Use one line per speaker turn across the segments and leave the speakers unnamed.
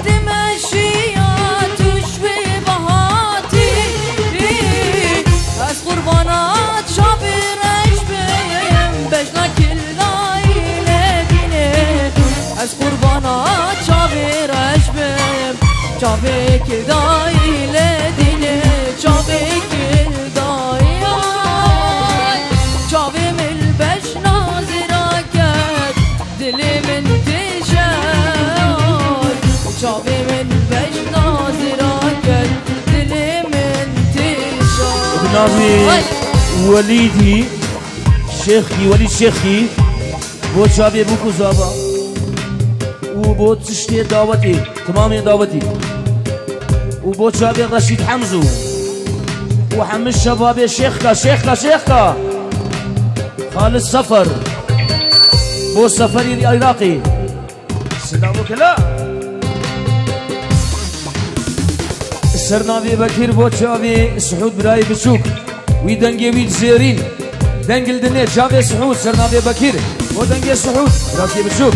دمشيات وشوي بهاتي از قربانات شافي رشبم بجنا كل ليلة ديني از قربانات شافي رشبم شافي كل ليلة ديني شافي كل دايا شافي من البش ناظراكت دلي من تشاد شافي من البش ناظراكت دلي من تشاد
بنامي وليدي شيخي وليد شيخي بو شافي بوكو زابا وبو تشتي دعوتي تمامي دعوتي وبو شافي رشيد حمزو وحمد شباب شيخكا خالد سفر بو سفري العراقي سلامك لا سرنابي بكير بو شافي سعود براي بشوك ويدنجي ويد زيرين دنجل دنيا شافي سعود سرنابي بكير بو دنجي سعود براي بشوك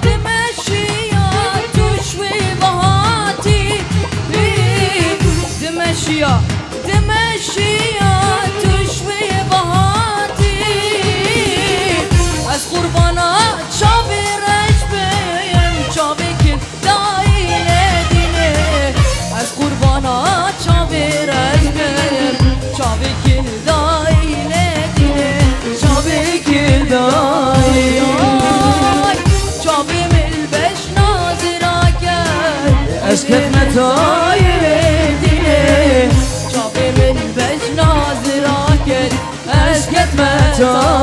دمشيات وشوي بهاتي دمشيات وشوي بهاتي از قربانات شافي رشبم شافي كل دايلة ديني از قربانات شافي رشبم شافي كل دايلة ديني شافي كل دايلة
اسكت متايل
ديني شافي من بش ناظراكت اسكت متايل